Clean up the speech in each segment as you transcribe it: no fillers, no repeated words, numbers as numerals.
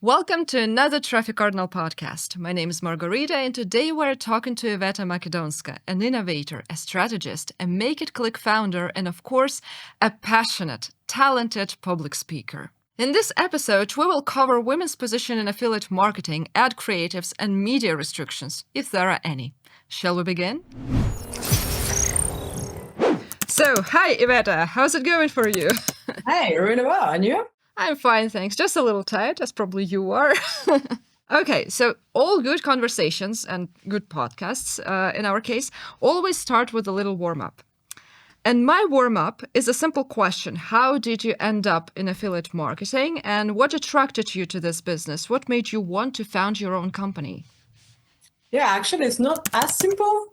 Welcome to another Traffic Cardinal podcast. My name is Margarita, and today we're talking to Iveta Makedonska, an innovator, a strategist, a Make It Click founder, and of course, a passionate, talented public speaker. In this episode, we will cover women's position in affiliate marketing, ad creatives, and media restrictions, if there are any. Shall we begin? So, hi Iveta, how's it going for you? Hey, really well, and you? I'm fine, thanks. Just a little tired, as probably you are. Okay, so all good conversations and good podcasts, in our case, always start with a little warm-up. And my warm-up is a simple question. How did you end up in affiliate marketing, and what attracted you to this business? What made you want to found your own company? Yeah, actually, it's not as simple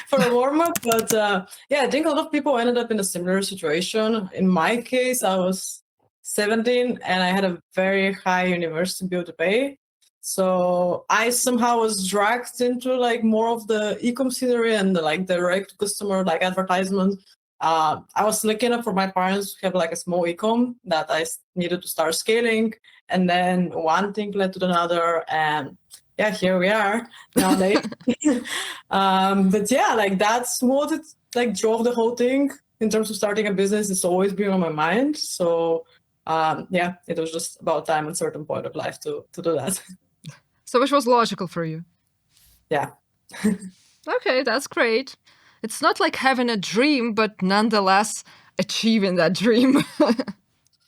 for a warm-up, but I think a lot of people ended up in a similar situation. In my case, I was 17 and I had a very high university bill to pay. So I somehow was dragged into like more of the e-com scenery and the like direct customer like advertisement. I was looking up for my parents to have like a small e-com that I needed to start scaling, and then one thing led to another, and yeah, here we are nowadays. But yeah, like that's what it like drove the whole thing in terms of starting a business. It's always been on my mind. So it was just about time at a certain point of life to do that. So which was logical for you? Yeah. Okay, that's great. It's not like having a dream, but nonetheless achieving that dream.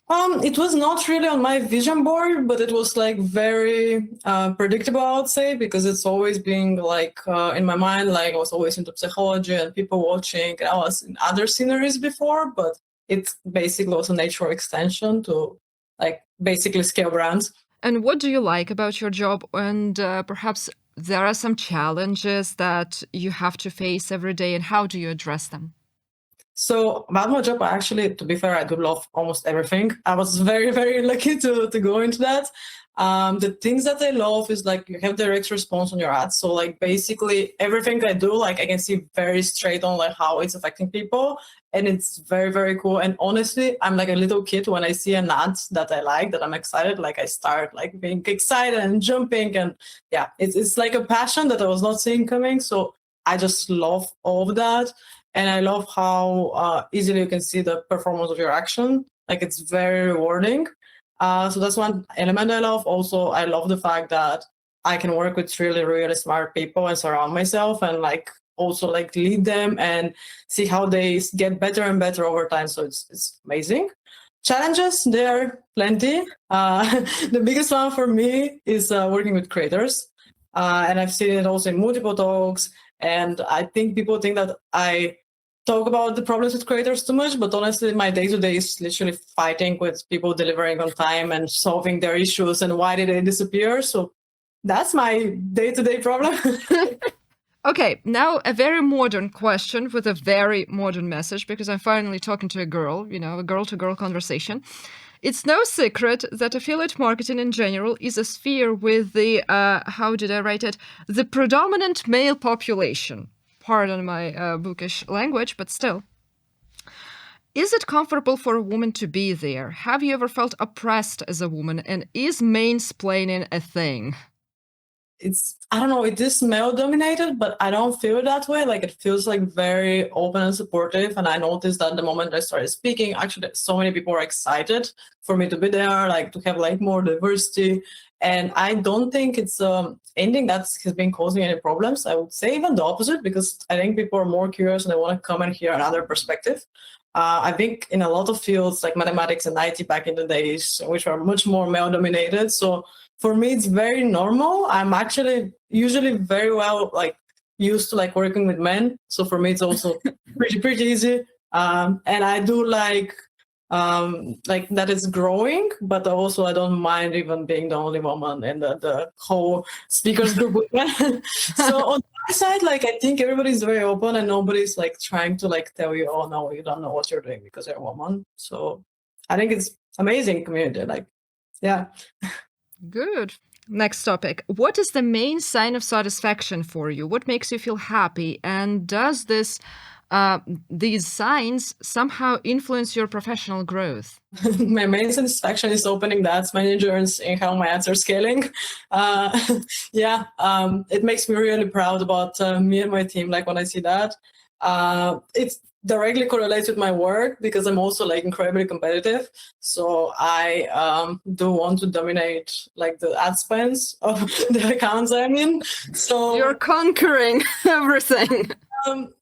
It was not really on my vision board, but it was like very predictable, I would say, because it's always been like in my mind, like I was always into psychology and people watching. I was in other sceneries before, but it basically was a natural extension to like basically scale brands. And what do you like about your job? And perhaps there are some challenges that you have to face every day, and how do you address them? So about my job, actually, to be fair, I do love almost everything. I was very, very lucky to go into that. The things that I love is like you have direct response on your ads. So like basically everything I do, like I can see very straight on like how it's affecting people. And it's very, very cool. And honestly, I'm like a little kid when I see an ad that I like, that I'm excited, like I start like being excited and jumping. And yeah, it's like a passion that I was not seeing coming. So I just love all of that. And I love how easily you can see the performance of your action. Like it's very rewarding. So that's one element I love. Also, I love the fact that I can work with really, really smart people and surround myself and like also like lead them and see how they get better and better over time. So it's amazing. Challenges, there are plenty. The biggest one for me is working with creators. And I've seen it also in multiple talks. And I think people think that I talk about the problems with creators too much, but honestly, my day-to-day is literally fighting with people delivering on time and solving their issues and why did they disappear. So that's my day-to-day problem. Okay, now a very modern question with a very modern message, because I'm finally talking to a girl, a girl-to-girl conversation. It's no secret that affiliate marketing in general is a sphere with the, how did I write it? The predominant male population. Pardon my bookish language, but still. Is it comfortable for a woman to be there? Have you ever felt oppressed as a woman? And is mansplaining a thing? I don't know, it is male dominated, but I don't feel that way. Like it feels like very open and supportive. And I noticed that the moment I started speaking, actually so many people were excited for me to be there, like to have like more diversity. And I don't think it's anything that has been causing any problems. I would say even the opposite, because I think people are more curious and they want to come and hear another perspective. I think in a lot of fields like mathematics and IT back in the days, which were much more male dominated. So for me, it's very normal. I'm actually usually very well like used to like working with men. So for me, it's also pretty easy. And I do like that it's growing, but also I don't mind even being the only woman in the whole speakers group. So on my side, like I think everybody's very open and nobody's like trying to like tell you, oh no, you don't know what you're doing because you're a woman. So I think it's amazing community. Like, yeah. Good. Next topic. What is the main sign of satisfaction for you? What makes you feel happy? And does this these signs somehow influence your professional growth? My main satisfaction is opening the ads manager and seeing how my ads are scaling. It makes me really proud about me and my team. Like when I see that, it's directly correlates with my work because I'm also like incredibly competitive. So I do want to dominate like the ad spends of the accounts I'm in. So You're conquering everything.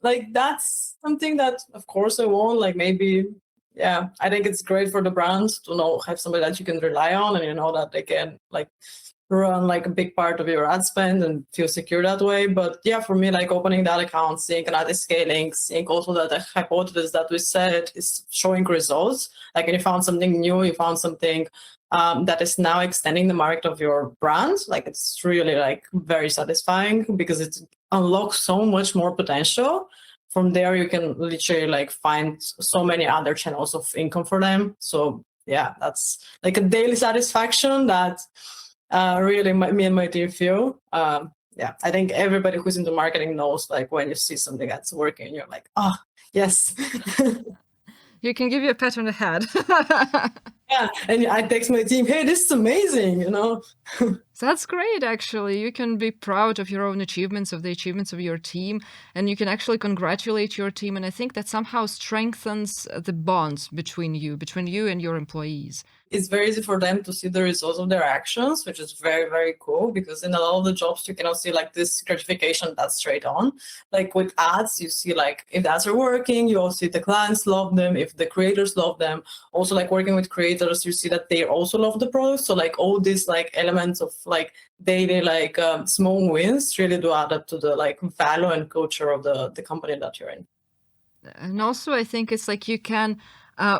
like that's something that of course I want. Like maybe I think it's great for the brands to have somebody that you can rely on, and you know that they can like run like a big part of your ad spend and feel secure that way. But yeah, for me, like opening that account, seeing that is scaling, seeing also that the hypothesis that we set is showing results. Like when you found something new, you found something that is now extending the market of your brand. Like it's really like very satisfying because it unlocks so much more potential. From there, you can literally like find so many other channels of income for them. So yeah, that's like a daily satisfaction that really me and my team feel. I think everybody who's into marketing knows like when you see something that's working, you're like, oh, yes. You can give you a pat on the head. Yeah, and I text my team, hey, this is amazing, you know? That's great, actually. You can be proud of your own achievements, of the achievements of your team, and you can actually congratulate your team. And I think that somehow strengthens the bonds between you and your employees. It's very easy for them to see the results of their actions, which is very, very cool because in a lot of the jobs, you cannot see like this gratification that's straight on. Like with ads, you see like if the ads are working, you also see the clients love them, if the creators love them. Also like working with creators, you see that they also love the product. So like all these like elements of like daily like small wins really do add up to the like value and culture of the company that you're in. And also, I think it's like you can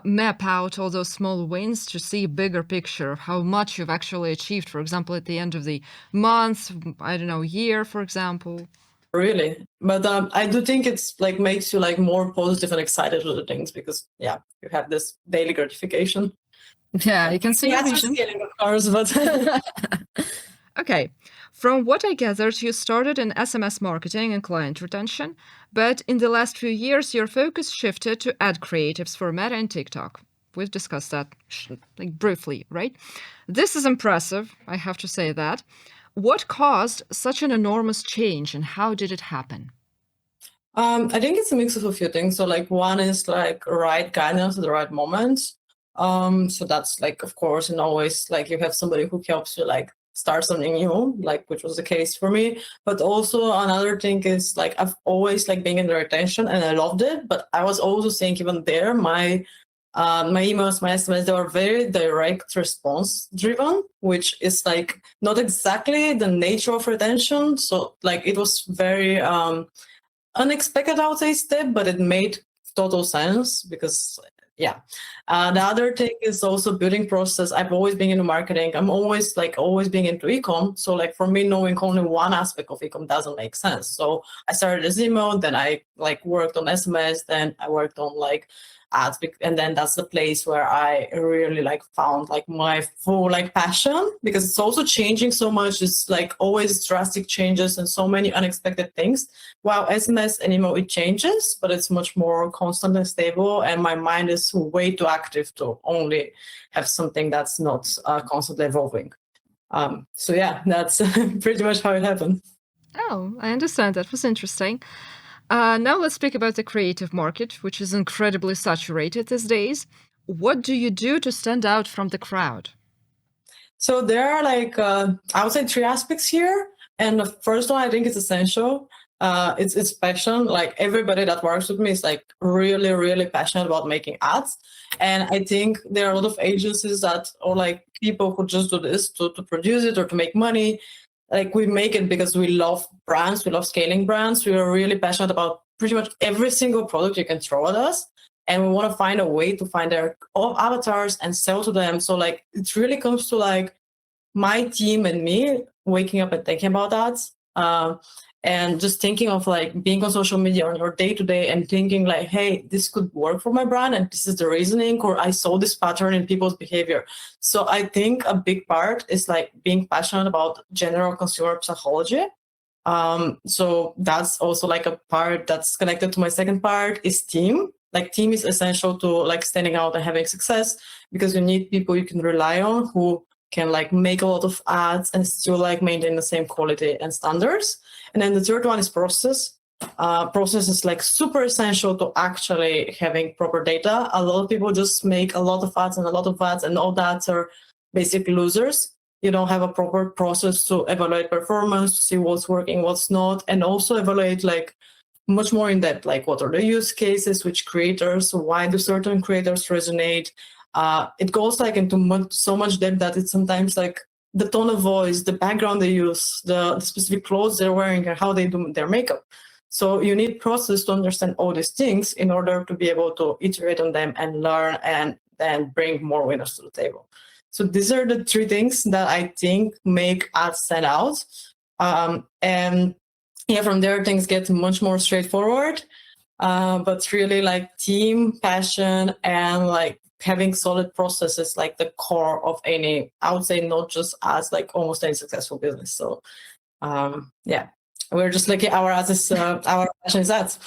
map out all those small wins to see a bigger picture of how much you've actually achieved. For example, at the end of the month, I don't know, year, for example. Really, but I do think it's like makes you like more positive and excited with the things because you have this daily gratification. Yeah, you can see your vision. Scaling, of course, but Okay. From what I gathered, you started in SMS marketing and client retention, but in the last few years, your focus shifted to ad creatives for Meta and TikTok. We've discussed that like briefly, right? This is impressive, I have to say that. What caused such an enormous change and how did it happen? I think it's a mix of a few things. So like one is like right guidance at the right moment. So that's like of course, and always like you have somebody who helps you like start something new, like which was the case for me. But also another thing is like I've always like been in the retention and I loved it. But I was also saying even there, my emails, my SMS, they were very direct response driven, which is like not exactly the nature of retention. So like it was very unexpected, I would say, step, but it made total sense because the other thing is also building process. I've always been into marketing. I'm always being into ecom. So like for me, knowing only one aspect of ecom doesn't make sense. So I started as email, then I like worked on SMS, then I worked on like ads, and then that's the place where I really like found like my full like passion because it's also changing so much. It's like always drastic changes and so many unexpected things. While SMS and email it changes, but it's much more constant and stable. And my mind is way too active to only have something that's not constantly evolving. So yeah, that's pretty much how it happened. Oh, I understand. That was interesting. Now let's speak about the creative market, which is incredibly saturated these days. What do you do to stand out from the crowd? So there are like I would say three aspects here, and the first one I think is essential. It's passion. Like everybody that works with me is like really really passionate about making ads, and I think there are a lot of agencies that or like people who just do this to produce it or to make money. Like we make it because we love brands, we love scaling brands. We are really passionate about pretty much every single product you can throw at us, and we want to find a way to find their avatars and sell to them. So like it really comes to like my team and me waking up and thinking about that, and just thinking of like being on social media on your day to day and thinking like, hey, this could work for my brand and this is the reasoning, or I saw this pattern in people's behavior. So I think a big part is like being passionate about general consumer psychology. So that's also like a part that's connected to my second part is team. Like team is essential to like standing out and having success, because you need people you can rely on who can like make a lot of ads and still like maintain the same quality and standards. And then the third one is process. Process is like super essential to actually having proper data. A lot of people just make a lot of ads and a lot of ads, and all that are basic losers. You don't have a proper process to evaluate performance, to see what's working, what's not, and also evaluate like much more in depth, like what are the use cases, which creators, why do certain creators resonate. It goes like into so much depth that it's sometimes like the tone of voice, the background they use, the specific clothes they're wearing, and how they do their makeup. So you need process to understand all these things in order to be able to iterate on them and learn and then bring more winners to the table. So these are the three things that I think make ads stand out. And yeah, from there things get much more straightforward. But really like team, passion, and like having solid processes like the core of any, I would say not just as like almost any successful business. So yeah, we're just lucky our ads is our passion is ads.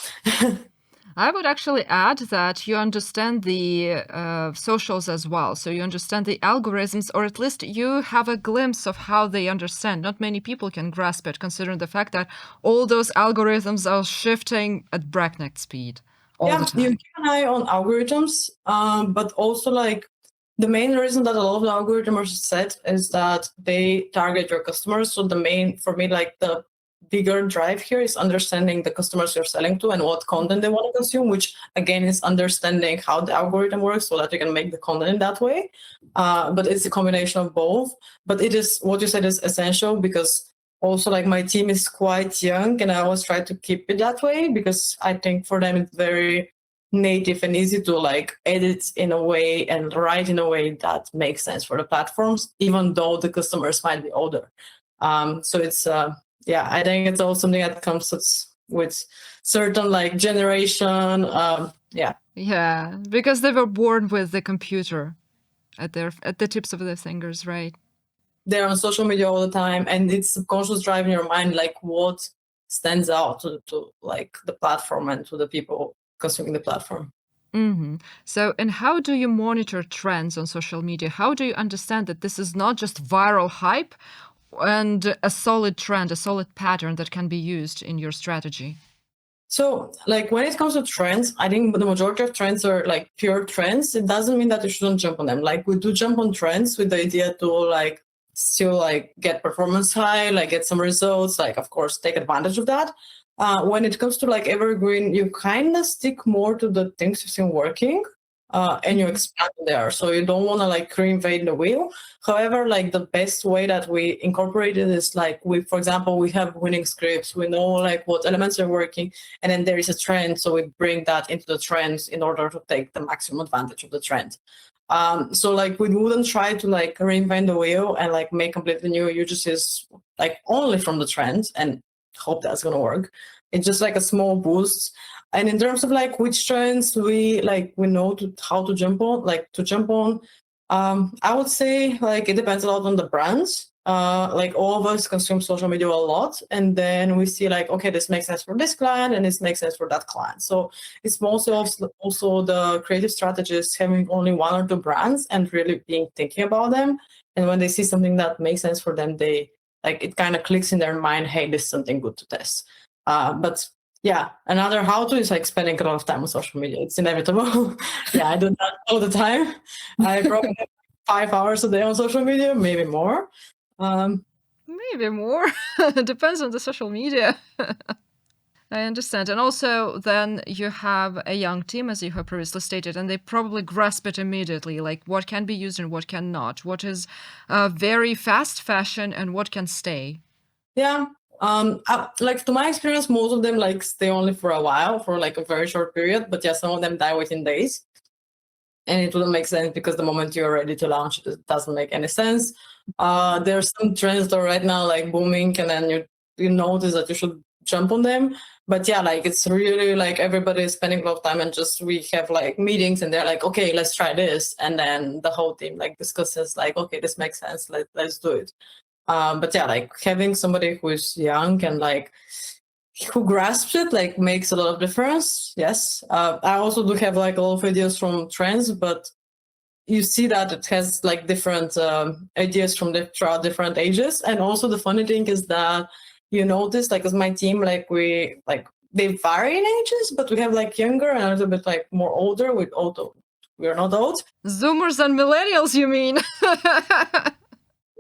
I would actually add that you understand the socials as well. So you understand the algorithms, or at least you have a glimpse of how they understand. Not many people can grasp it, considering the fact that all those algorithms are shifting at breakneck speed all the time. You keep an eye on algorithms, but also like the main reason that a lot of the algorithms are set is that they target your customers. So the main, for me, like the bigger drive here is understanding the customers you're selling to and what content they want to consume, which again is understanding how the algorithm works so that you can make the content in that way. But it's a combination of both. But it is, what you said is essential, because also like my team is quite young and I always try to keep it that way, because I think for them it's very native and easy to like edit in a way and write in a way that makes sense for the platforms, even though the customers might be older. So it's yeah, I think it's also something that comes with certain like generation. Yeah, because they were born with the computer at the tips of their fingers, right? They're on social media all the time, and it's subconscious driving your mind like what stands out to like the platform and to the people consuming the platform. Mm-hmm. So, and how do you monitor trends on social media? How do you understand that this is not just viral hype and a solid trend, a solid pattern that can be used in your strategy? So, like when it comes to trends, I think the majority of trends are like pure trends. It doesn't mean that you shouldn't jump on them. Like we do jump on trends with the idea to like still like get performance high, like get some results, like of course take advantage of that. When it comes to like evergreen, you kind of stick more to the things you've seen working. And you expand there. So you don't want to like reinvent the wheel. However, like the best way that we incorporate it is like for example, we have winning scripts. We know like what elements are working, and then there is a trend. So we bring that into the trends in order to take the maximum advantage of the trend. So like we wouldn't try to like reinvent the wheel and like make completely new uses like only from the trends and hope that's gonna work. It's just like a small boost. And in terms of like which trends we know how to jump on, I would say like it depends a lot on the brands. Like all of us consume social media a lot, and then we see like, okay, this makes sense for this client and this makes sense for that client. So it's mostly also the creative strategists having only one or two brands and really being thinking about them. And when they see something that makes sense for them, they like it kind of clicks in their mind, hey, this is something good to test. But yeah, another how to is like spending a lot of time on social media. It's inevitable. Yeah, I do that all the time. I probably have 5 hours a day on social media, maybe more. Maybe more. Depends on the social media. I understand. And also, then you have a young team, as you have previously stated, and they probably grasp it immediately, like what can be used and what cannot, what is very fast fashion and what can stay. Yeah. Like to my experience, most of them like stay only for a while, for like a very short period. But yeah, some of them die within days. And it wouldn't make sense because the moment you're ready to launch, it doesn't make any sense. There's some trends that are right now like booming, and then you notice that you should jump on them. But yeah, like it's really like everybody is spending a lot of time, and just we have like meetings, and they're like, okay, let's try this, and then the whole team like discusses like, okay, this makes sense, let's do it. But yeah, like having somebody who is young and like who grasps it like makes a lot of difference. Yes. I also do have like a lot of ideas from trends, but you see that it has like different ideas from throughout different ages. And also the funny thing is that you notice like as my team, like we like they vary in ages, but we have like younger and a little bit like more older. With old, we're not old. Zoomers and millennials, you mean?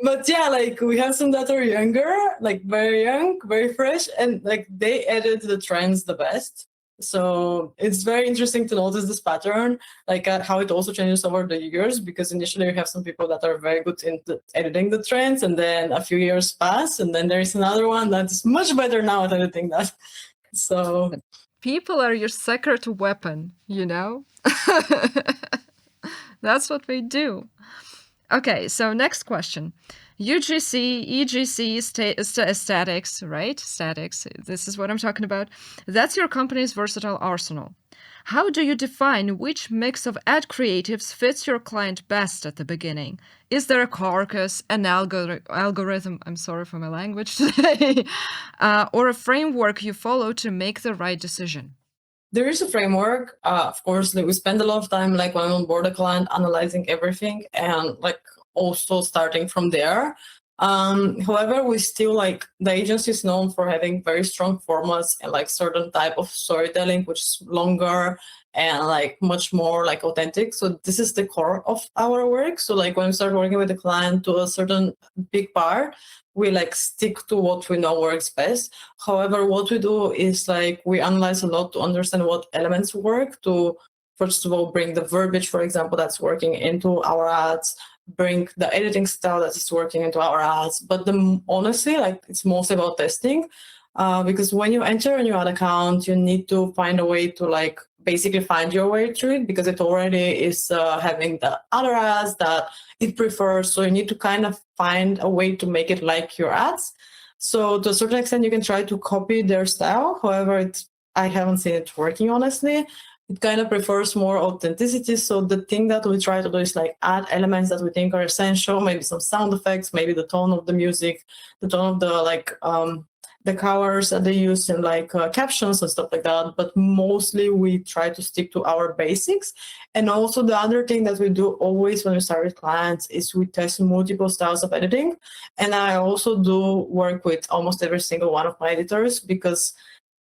But yeah, like we have some that are younger, like very young, very fresh, and like they edit the trends the best. So it's very interesting to notice this pattern, like how it also changes over the years. Because initially you have some people that are very good in editing the trends, and then a few years pass, and then there is another one that's much better now at editing that. So people are your secret weapon, you know? That's what we do. Okay, so next question. UGC, EGC, statics, right? Statics, this is what I'm talking about. That's your company's versatile arsenal. How do you define which mix of ad creatives fits your client best at the beginning? Is there a carcass, an algorithm, I'm sorry for my language today, or a framework you follow to make the right decision? there is a framework. Of course, like we spend a lot of time, like when on board a client, analyzing everything and like also starting from there. However, we still like the agency is known for having very strong formats and like certain type of storytelling, which is longer and like much more like authentic. So this is the core of our work. So like when we start working with the client to a certain big part, we like stick to what we know works best. However, what we do is like we analyze a lot to understand what elements work to, first of all, bring the verbiage, for example, that's working into our ads, bring the editing style that is working into our ads. But honestly, like it's mostly about testing. Because when you enter a new ad account, you need to find a way to like basically find your way through it, because it already is having the other ads that it prefers. So you need to kind of find a way to make it like your ads. So to a certain extent, you can try to copy their style. However, I haven't seen it working, honestly. It kind of prefers more authenticity. So the thing that we try to do is like add elements that we think are essential, maybe some sound effects, maybe the tone of the music, the tone of the like the colors that they use in like captions and stuff like that. But mostly we try to stick to our basics. And also the other thing that we do always when we start with clients is we test multiple styles of editing. And I also do work with almost every single one of my editors, because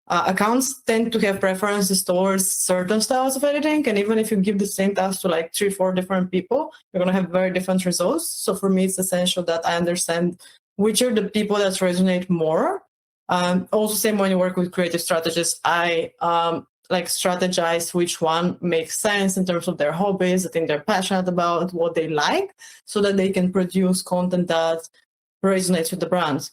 accounts tend to have preferences towards certain styles of editing. And even if you give the same task to like 3-4 different people, you're going to have very different results. So for me, it's essential that I understand which are the people that resonate more. Also, same when you work with creative strategists, I like strategize which one makes sense in terms of their hobbies, the thing they're passionate about, what they like, so that they can produce content that resonates with the brand.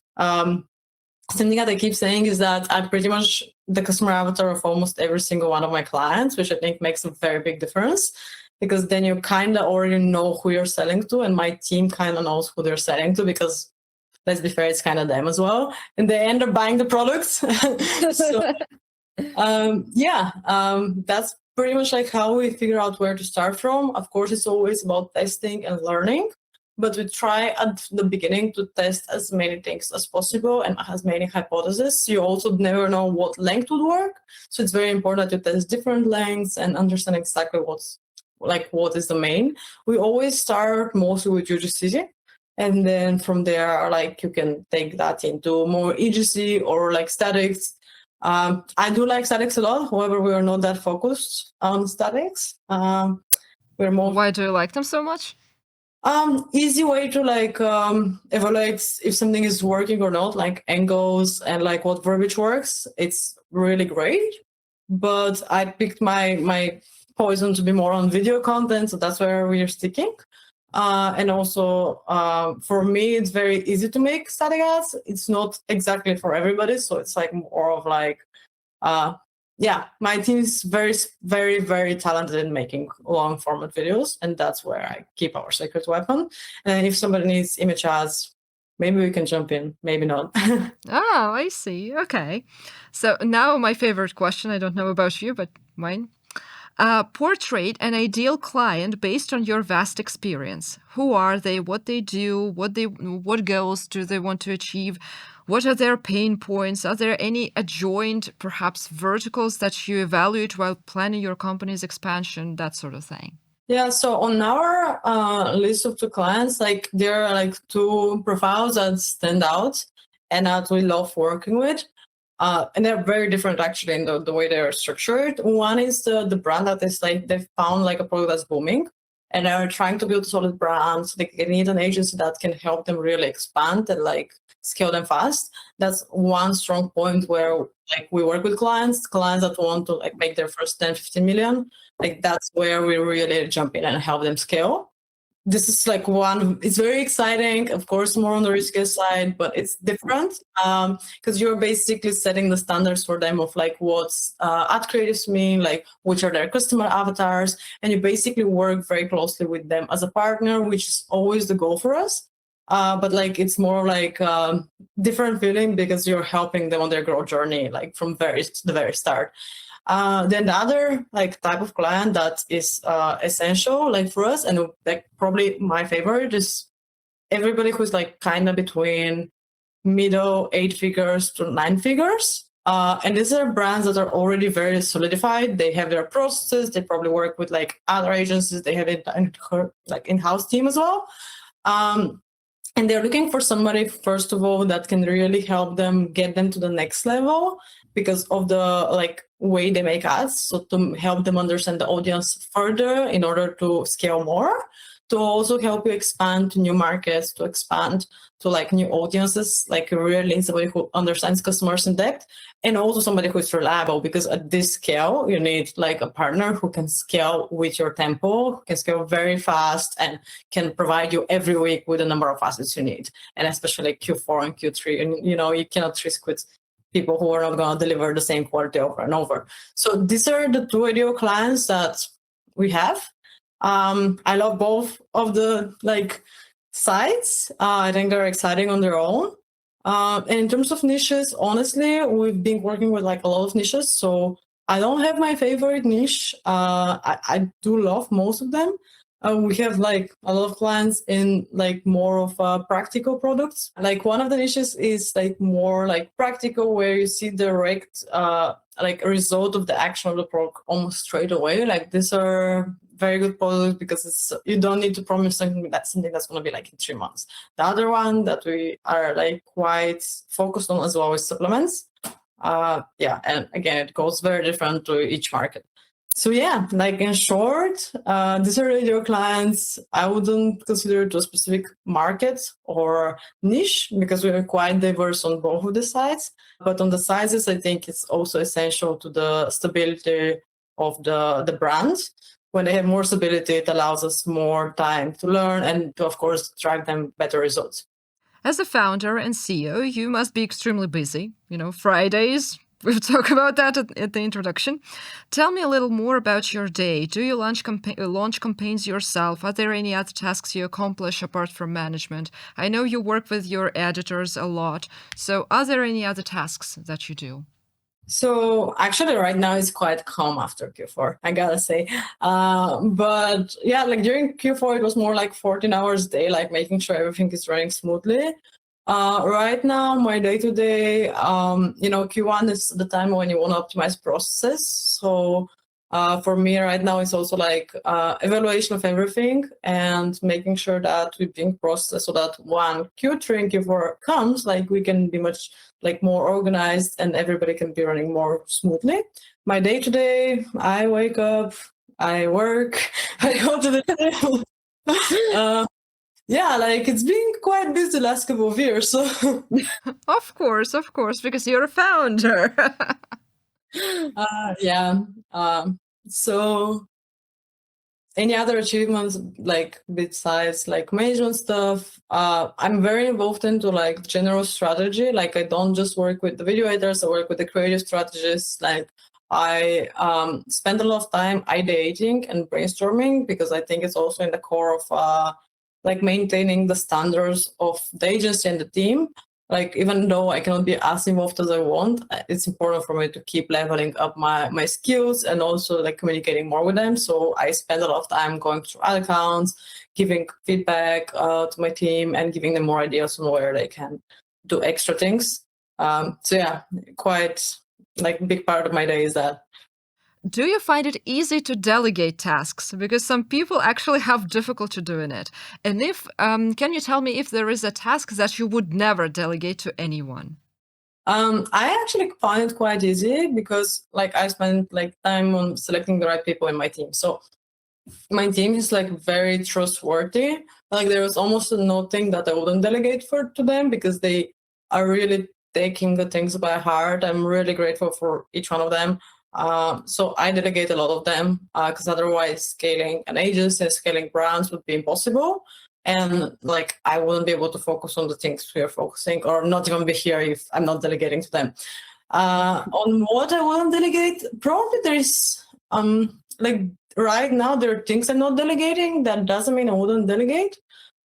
Something that I keep saying is that I'm pretty much the customer avatar of almost every single one of my clients, which I think makes a very big difference, because then you kind of already know who you're selling to, and my team kind of knows who they're selling to, because let's be fair, it's kind of them as well, and they end up buying the products. So, that's pretty much like how we figure out where to start from. Of course, it's always about testing and learning, but we try at the beginning to test as many things as possible and as many hypotheses. You also never know what length would work, so it's very important that you test different lengths and understand exactly what is the main. We always start mostly with UGC, and then from there, like you can take that into more EGC or like statics. I do like statics a lot. However, we are not that focused on statics. We're more. Why do you like them so much? Easy way to like evaluate if something is working or not, like angles and like what verbiage works. It's really great. But I picked my poison to be more on video content, so that's where we are sticking. And also, for me, it's very easy to make static ads. It's not exactly for everybody, so it's like more of like, my team is very, very, very talented in making long format videos, and that's where I keep our secret weapon. And if somebody needs image ads, maybe we can jump in, maybe not. Oh, I see. Okay. So now my favorite question. I don't know about you, but mine. Portray an ideal client based on your vast experience. Who are they? What they do? What goals do they want to achieve? What are their pain points? Are there any adjoined, perhaps verticals that you evaluate while planning your company's expansion? That sort of thing. Yeah, so on our list of 2 clients, like there are like 2 profiles that stand out and that we love working with. And they're very different actually in the way they're structured. One is the brand that is like they found like a product that's booming and they're trying to build a solid brand. So they need an agency that can help them really expand and like scale them fast. That's one strong point where like we work with clients that want to like make their first 10, 15 million. Like that's where we really jump in and help them scale. This is like one, it's very exciting, of course, more on the riskier side, but it's different because you're basically setting the standards for them of like what's ad creatives mean, like which are their customer avatars, and you basically work very closely with them as a partner, which is always the goal for us. But like it's more like different feeling because you're helping them on their growth journey, like from the very start. Then the other like type of client that is essential like for us and like probably my favorite is everybody who's like kind of between middle 8 figures to 9 figures. And these are brands that are already very solidified. They have their processes. They probably work with like other agencies. They have it like in-house team as well. And they're looking for somebody, first of all, that can really help them get them to the next level because of the like way they make ads. So to help them understand the audience further in order to scale more, to also help you expand to new markets, to expand to like new audiences, like really somebody who understands customers in depth, and also somebody who is reliable because at this scale, you need like a partner who can scale with your tempo, who can scale very fast and can provide you every week with the number of assets you need. And especially Q4 and Q3, and you know, you cannot risk with people who are not going to deliver the same quality over and over. So these are the 2 ideal clients that we have. I love both of the like sides. I think they're exciting on their own. And in terms of niches, honestly, we've been working with like a lot of niches. So I don't have my favorite niche. I do love most of them. We have like a lot of clients in like more of practical products. Like one of the niches is like more like practical where you see direct like a result of the action of the product almost straight away. Like these are very good products because it's you don't need to promise something that's going to be like in 3 months. The other one that we are like quite focused on as well is supplements. Yeah, and again, it goes very different to each market. So yeah, like in short, these are your clients. I wouldn't consider it a specific market or niche because we are quite diverse on both of the sides. But on the sizes, I think it's also essential to the stability of the brand. When they have more stability, it allows us more time to learn and to, of course, drive them better results. As a founder and CEO, you must be extremely busy. Fridays, we've talked about that at the introduction. Tell me a little more about your day. Do you launch campaigns yourself? Are there any other tasks you accomplish apart from management? I know you work with your editors a lot. So are there any other tasks that you do? So actually right now it's quite calm after Q4, I gotta say. But yeah, like during Q4, it was more like 14 hours a day, like making sure everything is running smoothly. Right now, my day-to-day, Q1 is the time when you want to optimize processes. So for me right now, it's also like evaluation of everything and making sure that we bring process so that when Q3 and Q4 comes, like we can be much like more organized and everybody can be running more smoothly. My day-to-day, I wake up, I work, I go to the yeah, like it's been quite busy the last couple of years. So Of course, because you're a founder. yeah. So any other achievements like besides like management stuff? I'm very involved into like general strategy. Like I don't just work with the video editors, I work with the creative strategists. Like I spend a lot of time ideating and brainstorming because I think it's also in the core of like maintaining the standards of the agency and the team. like even though I cannot be as involved as I want, it's important for me to keep leveling up my skills and also like communicating more with them. So I spend a lot of time going through other accounts, giving feedback to my team, and giving them more ideas on where they can do extra things. So yeah, quite like a big part of my day is that. Do you find it easy to delegate tasks? Because some people actually have difficulty doing it. And if, can you tell me if there is a task that you would never delegate to anyone? I actually find it quite easy because like I spend like time on selecting the right people in my team. So my team is like very trustworthy. Like there is almost nothing that I wouldn't delegate for to them because they are really taking the things by heart. I'm really grateful for each one of them. So I delegate a lot of them because otherwise scaling an agency and scaling brands would be impossible. And like I wouldn't be able to focus on the things we are focusing, or not even be here if I'm not delegating to them. On what I wouldn't delegate, probably there is like right now there are things I'm not delegating. That doesn't mean I wouldn't delegate.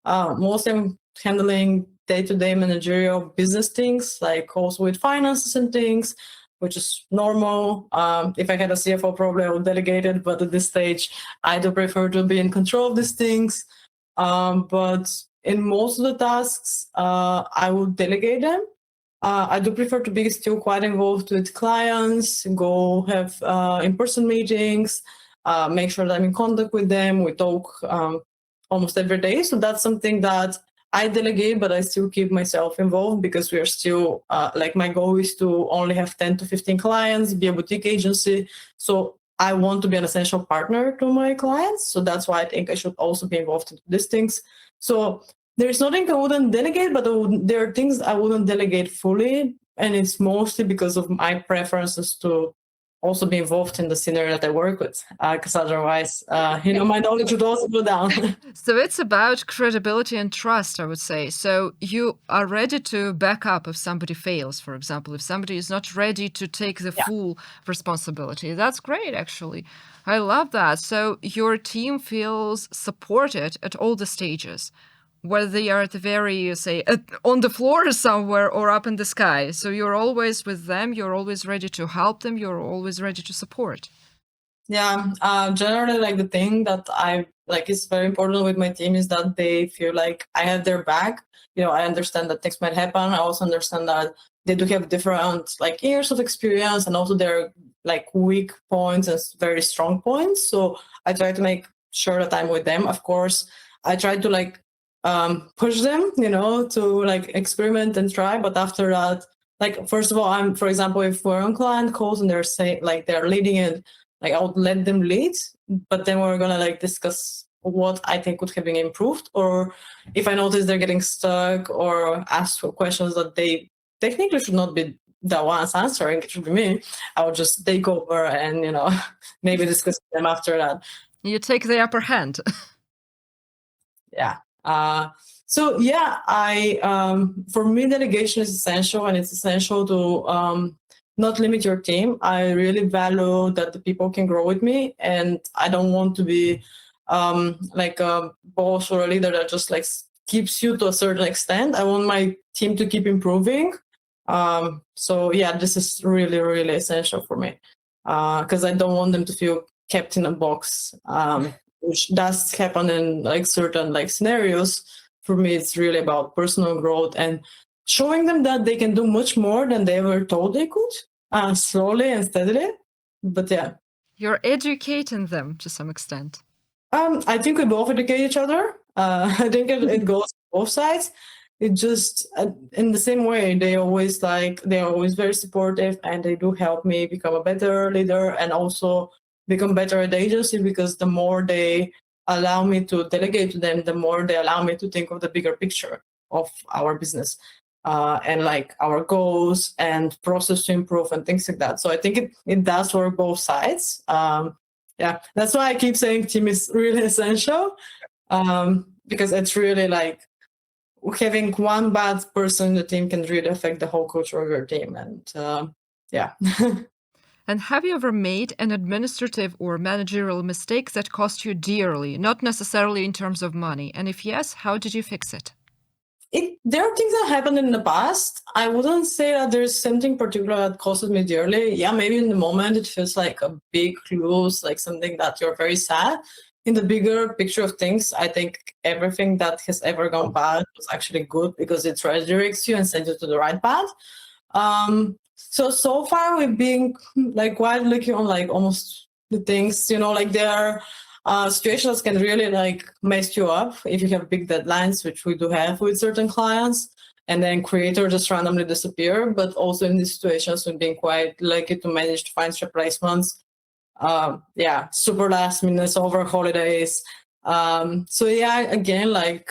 Mostly I'm handling day-to-day managerial business things, like also with finances and things, which is normal. If I had a CFO, probably I would delegate it, but at this stage, I do prefer to be in control of these things. But in most of the tasks, I would delegate them. I do prefer to be still quite involved with clients, go have in-person meetings, make sure that I'm in contact with them. We talk almost every day. So that's something that I delegate, but I still keep myself involved because we are still, like my goal is to only have 10 to 15 clients, be a boutique agency. So I want to be an essential partner to my clients. So that's why I think I should also be involved in these things. So there's nothing I wouldn't delegate, but there are things I wouldn't delegate fully. And it's mostly because of my preferences to also be involved in the scenario that I work with, because otherwise, my knowledge would also go down. So it's about credibility and trust, I would say. So you are ready to back up if somebody fails, for example, if somebody is not ready to take the Yeah. full responsibility. That's great, actually. I love that. So your team feels supported at all the stages, whether they are at the very, say, on the floor somewhere or up in the sky. So you're always with them, you're always ready to help them, you're always ready to support. Yeah, generally, like the thing that I like is very important with my team is that they feel like I have their back. I understand that things might happen. I also understand that they do have different like years of experience and also their like weak points and very strong points. So I try to make sure that I'm with them. Of course, I try to like push them, to like experiment and try. But after that, like first of all, for example, if we're on client calls and they're saying like they're leading it, like I would let them lead, but then we're gonna like discuss what I think could have been improved, or if I notice they're getting stuck or ask for questions that they technically should not be the ones answering, it should be me. I would just take over and maybe discuss with them after that. You take the upper hand. Yeah. So yeah, for me delegation is essential, and it's essential to not limit your team. I really value that the people can grow with me, and I don't want to be like a boss or a leader that just like keeps you to a certain extent. I want my team to keep improving. So yeah, this is really, really essential for me because I don't want them to feel kept in a box, which does happen in like certain like scenarios. For me, it's really about personal growth and showing them that they can do much more than they ever thought they could, slowly and steadily. But yeah. You're educating them to some extent. I think we both educate each other. I think it goes both sides. It just in the same way they're always very supportive, and they do help me become a better leader and also become better at the agency, because the more they allow me to delegate to them, the more they allow me to think of the bigger picture of our business and like our goals and process to improve and things like that. So I think it does work both sides. Yeah, that's why I keep saying team is really essential, because it's really like having one bad person in the team can really affect the whole culture of your team. And yeah. And have you ever made an administrative or managerial mistake that cost you dearly, not necessarily in terms of money? And if yes, how did you fix it? there are things that happened in the past. I wouldn't say that there's something particular that causes me dearly. Yeah, maybe in the moment it feels like a big lose, like something that you're very sad. In the bigger picture of things, I think everything that has ever gone bad was actually good because it redirects you and sends you to the right path. So far we've been like quite looking on like almost the things, like there are situations can really like mess you up if you have big deadlines, which we do have with certain clients, and then creators just randomly disappear. But also in these situations, we've been quite lucky to manage to find replacements. Super last minutes over holidays. So yeah, again, like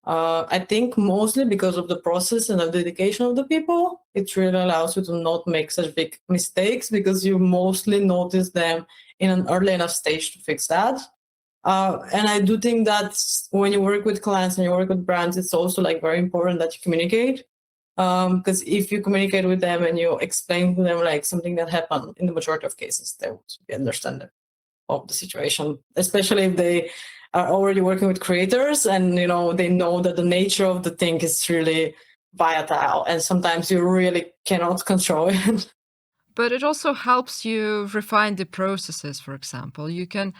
I think mostly because of the process and the dedication of the people, it really allows you to not make such big mistakes because you mostly notice them in an early enough stage to fix that. And I do think that when you work with clients and you work with brands, it's also like very important that you communicate. Because if you communicate with them and you explain to them like something that happened, in the majority of cases, they would be understanding of the situation, especially if they are already working with creators and they know that the nature of the thing is really volatile and sometimes you really cannot control it. But it also helps you refine the processes, for example. You can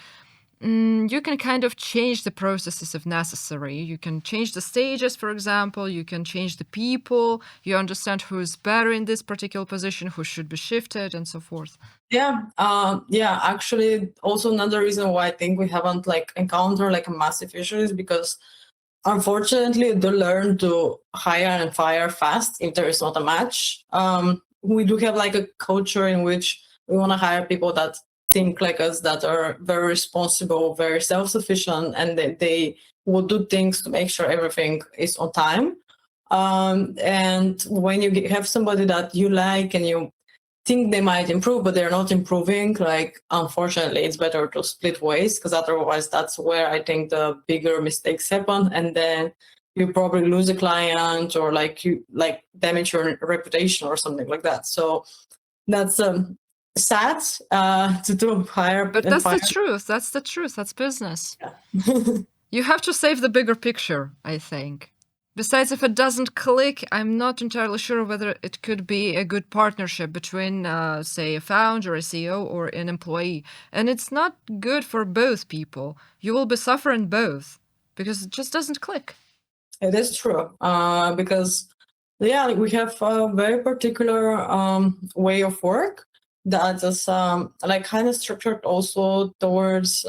kind of change the processes if necessary. You can change the stages, for example. You can change the people. You understand who is better in this particular position, who should be shifted, and so forth. Yeah. Actually, also another reason why I think we haven't like encountered like a massive issue is because unfortunately they learn to hire and fire fast if there is not a match. We do have like a culture in which we want to hire people that think like us, that are very responsible, very self-sufficient, and they will do things to make sure everything is on time. And when you have somebody that you like and you think they might improve, but they're not improving, like unfortunately it's better to split ways, because otherwise that's where I think the bigger mistakes happen, and then you probably lose a client or like you like damage your reputation or something like that. So that's sad to hire, but that's the truth. That's the truth. That's business. Yeah. You have to save the bigger picture, I think. Besides, if it doesn't click, I'm not entirely sure whether it could be a good partnership between, say, a founder, a CEO, or an employee. And it's not good for both people. You will be suffering both because it just doesn't click. It is true. Because, yeah, we have a very particular way of work that is like kind of structured also towards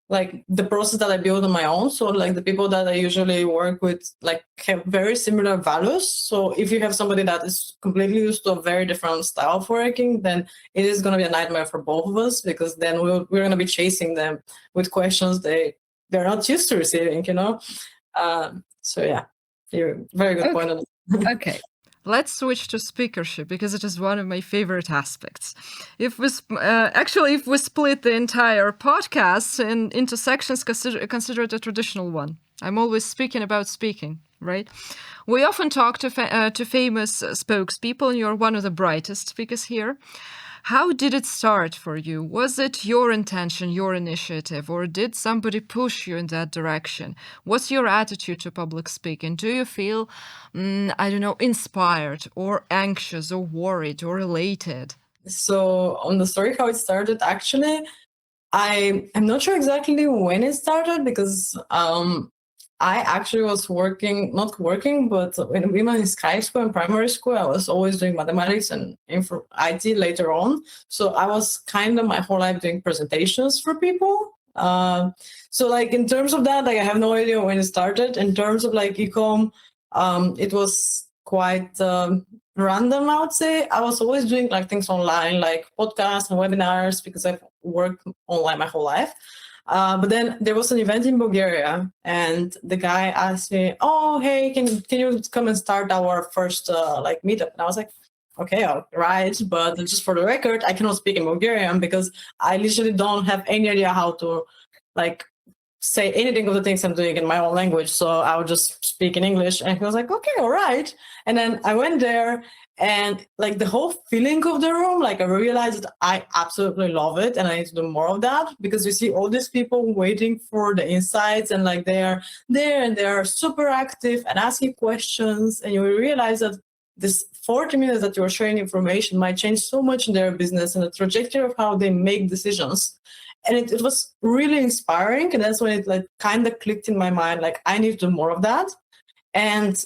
like the process that I build on my own. So like the people that I usually work with like have very similar values. So if you have somebody that is completely used to a very different style of working, then it is going to be a nightmare for both of us, because then we're going to be chasing them with questions they're not used to receiving, So yeah, very good point on it. Okay. Let's switch to speakership because it is one of my favorite aspects. If we split the entire podcast into sections, consider it a traditional one. I'm always speaking about speaking, right? We often talk to famous spokespeople, and you're one of the brightest speakers here. How did it start for you? Was it your intention, your initiative, or did somebody push you in that direction? What's your attitude to public speaking? Do you feel, inspired or anxious or worried or elated? So on the story how it started, actually, I'm not sure exactly when it started, because I actually was not working, but in my high school and primary school, I was always doing mathematics and IT later on. So I was kind of my whole life doing presentations for people. So like in terms of that, like I have no idea when it started. In terms of like ecom, it was quite random, I would say. I was always doing like things online, like podcasts and webinars, because I've worked online my whole life. But then there was an event in Bulgaria, and the guy asked me, "Oh, hey, can you come and start our first like meetup?" And I was like, "Okay, all right, but just for the record, I cannot speak in Bulgarian because I literally don't have any idea how to like say anything of the things I'm doing in my own language. So I would just speak in English. And he was like, okay, all right. And then I went there, and like the whole feeling of the room, like I realized that I absolutely love it and I need to do more of that, because you see all these people waiting for the insights, and like they are there and they are super active and asking questions. And you realize that this 40 minutes that you're sharing information might change so much in their business and the trajectory of how they make decisions. And it was really inspiring. And that's when it like kind of clicked in my mind, like I need to do more of that. And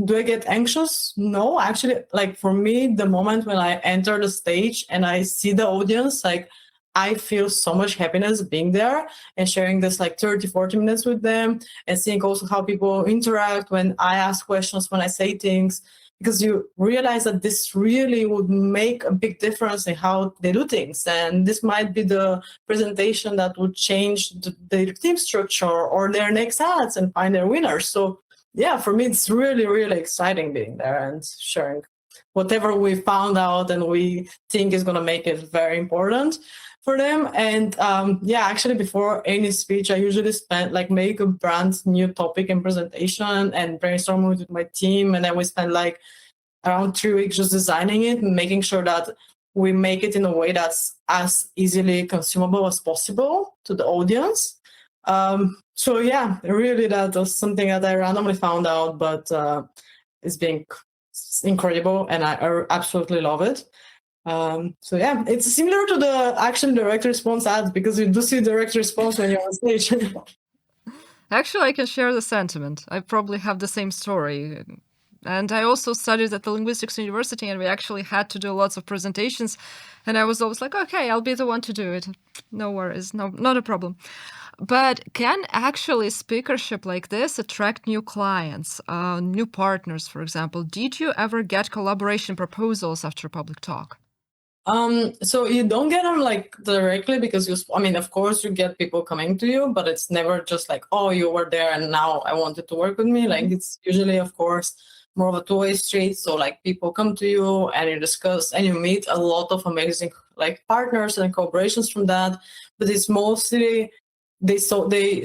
do I get anxious? No, actually, like for me, the moment when I enter the stage and I see the audience, like I feel so much happiness being there and sharing this like 30, 40 minutes with them, and seeing also how people interact when I ask questions, when I say things, because you realize that this really would make a big difference in how they do things. And this might be the presentation that would change their team structure or their next ads and find their winners. So yeah, for me, it's really, really exciting being there and sharing whatever we found out and we think is going to make it very important for them. And yeah, actually, before any speech, I usually spend like make a brand new topic and presentation and brainstorm with my team. And then we spend like around 3 weeks just designing it and making sure that we make it in a way that's as easily consumable as possible to the audience. So yeah, really that was something that I randomly found out, but it's been incredible and I absolutely love it. So yeah, it's similar to the action direct response ads, because you do see direct response when you're on stage. Actually, I can share the sentiment. I probably have the same story. And I also studied at the Linguistics University, and we actually had to do lots of presentations. And I was always like, okay, I'll be the one to do it. No worries, not a problem. But can actually speakership like this attract new clients, new partners, for example? Did you ever get collaboration proposals after a public talk? So you don't get them like directly, because of course you get people coming to you, but it's never just like, oh, you were there and now I wanted to work with me. Like it's usually, of course, more of a two-way street. So like people come to you and you discuss and you meet a lot of amazing like partners and collaborations from that. But it's mostly they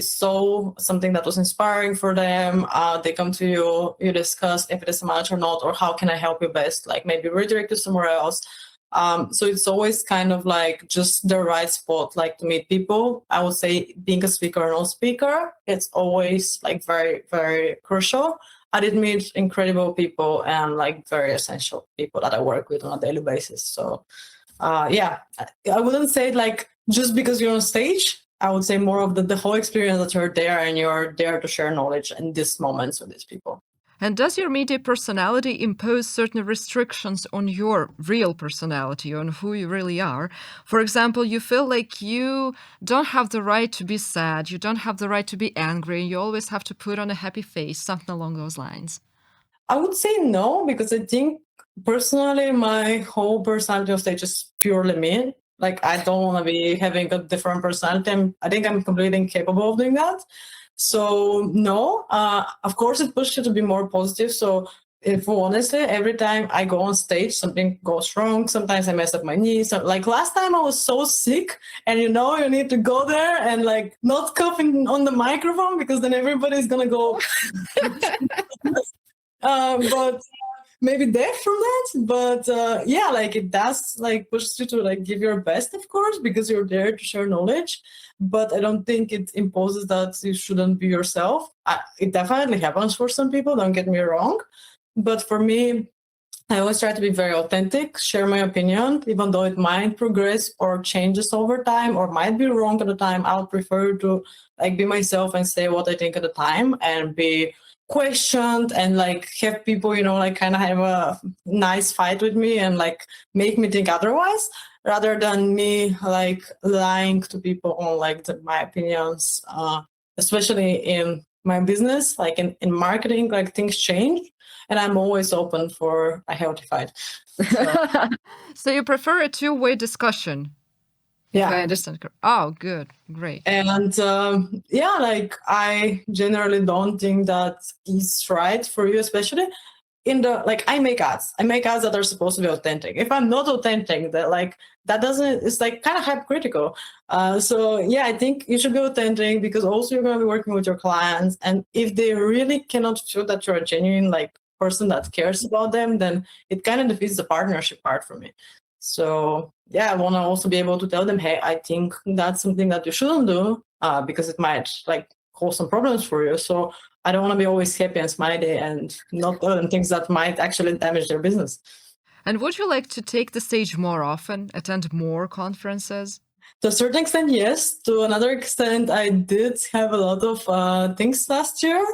saw something that was inspiring for them. They come to you, you discuss if it is a match or not, or how can I help you best, like maybe redirect you somewhere else. So it's always kind of like just the right spot, like to meet people. I would say being a speaker or non-speaker, it's always like very, very crucial. I did meet incredible people and like very essential people that I work with on a daily basis. So yeah, I wouldn't say like just because you're on stage. I would say more of the whole experience that you're there and you're there to share knowledge in these moments with these people. And does your media personality impose certain restrictions on your real personality, on who you really are? For example, you feel like you don't have the right to be sad, you don't have the right to be angry, you always have to put on a happy face, something along those lines. I would say no, because I think personally my whole personality on stage is purely me. Like I don't want to be having a different personality. I think I'm completely incapable of doing that. So no, of course it pushes you to be more positive. So if honestly, every time I go on stage, something goes wrong. Sometimes I mess up my knees. So, like last time I was so sick, and you need to go there and like not coughing on the microphone, because then everybody's gonna go. But maybe deaf from that. But yeah, like it does like push you to like give your best, of course, because you're there to share knowledge. But I don't think it imposes that you shouldn't be yourself. It definitely happens for some people, don't get me wrong. But for me, I always try to be very authentic, share my opinion, even though it might progress or changes over time or might be wrong at the time. I would prefer to like be myself and say what I think at the time and be questioned and like have people, like kind of have a nice fight with me and like make me think otherwise, rather than me like lying to people on like my opinions, especially in my business, like in marketing, like things change. And I'm always open for a healthy fight. So you prefer a two-way discussion? Yeah. If I understand. Oh, good. Great. And yeah, like I generally don't think that is right for you, especially I make ads. I make ads that are supposed to be authentic. If I'm not authentic, that doesn't, it's like kind of hypocritical. So yeah, I think you should be authentic, because also you're going to be working with your clients, and if they really cannot feel that you're a genuine person that cares about them, then it kind of defeats the partnership part for me. So yeah, I want to also be able to tell them, hey, I think that's something that you shouldn't do, because it might cause some problems for you. So I don't want to be always happy and smiley and not doing things that might actually damage their business. And would you like to take the stage more often, attend more conferences? To a certain extent, yes. To another extent, I did have a lot of things last year.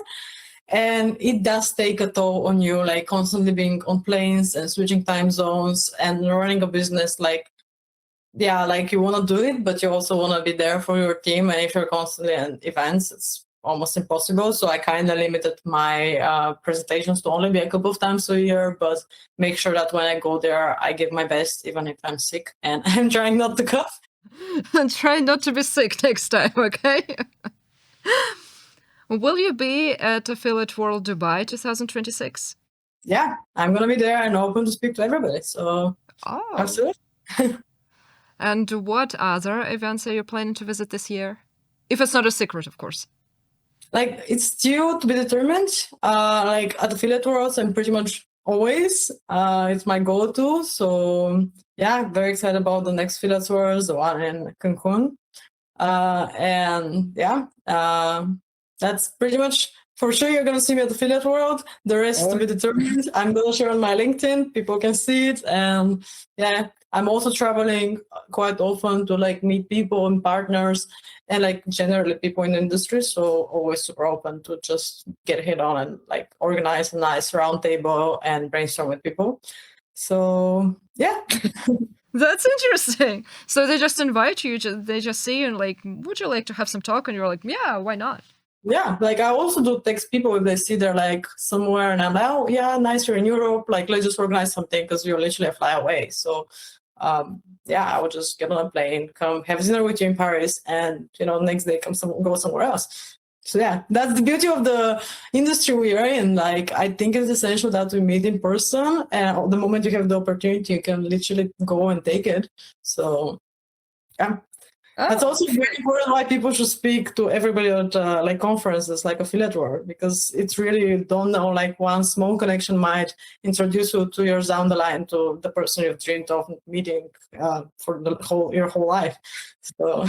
And it does take a toll on you, like constantly being on planes and switching time zones and running a business. You want to do it, but you also want to be there for your team. And if you're constantly at events, it's almost impossible. So I kind of limited my presentations to only be a couple of times a year, but make sure that when I go there, I give my best, even if I'm sick, and I'm trying not to cough. And try not to be sick next time, okay? Will you be at Affiliate World Dubai 2026? Yeah, I'm going to be there and open to speak to everybody. So, absolutely. And what other events are you planning to visit this year? If it's not a secret, of course. It's still to be determined. At Affiliate Worlds, I'm pretty much always. It's my go-to. So yeah, very excited about the next Affiliate Worlds, the one in Cancun. And yeah, that's pretty much, for sure you're going to see me at Affiliate World. The rest to be determined. I'm going to share on my LinkedIn. People can see it. And yeah, I'm also traveling quite often to meet people and partners and generally people in the industry. So always super open to just get hit on and organize a nice roundtable and brainstorm with people. So yeah. That's interesting. So they just invite you, they just see you and would you like to have some talk? And you're like, yeah, why not? Yeah, I also do text people if they see they're somewhere and I'm like, oh yeah, nice, you're in Europe, let's just organize something, because you're literally a fly away. So yeah, I would just get on a plane, come have dinner with you in Paris, and next day go somewhere else. So yeah, that's the beauty of the industry we are in. I think it's essential that we meet in person, and the moment you have the opportunity, you can literally go and take it. So yeah. That's also very important why people should speak to everybody at conferences like Affiliate World, because it's really, you don't know, one small connection might introduce you 2 years down the line to the person you've dreamed of meeting for your whole life. So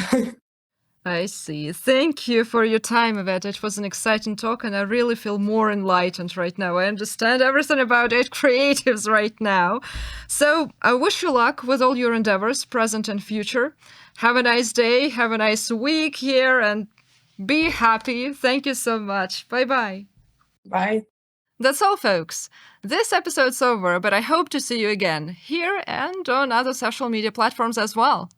I see. Thank you for your time, Iveta. It was an exciting talk, and I really feel more enlightened right now. I understand everything about it creatives right now. So I wish you luck with all your endeavors, present and future. Have a nice day, have a nice week here, and be happy. Thank you so much. Bye-bye. Bye. That's all, folks. This episode's over, but I hope to see you again here and on other social media platforms as well.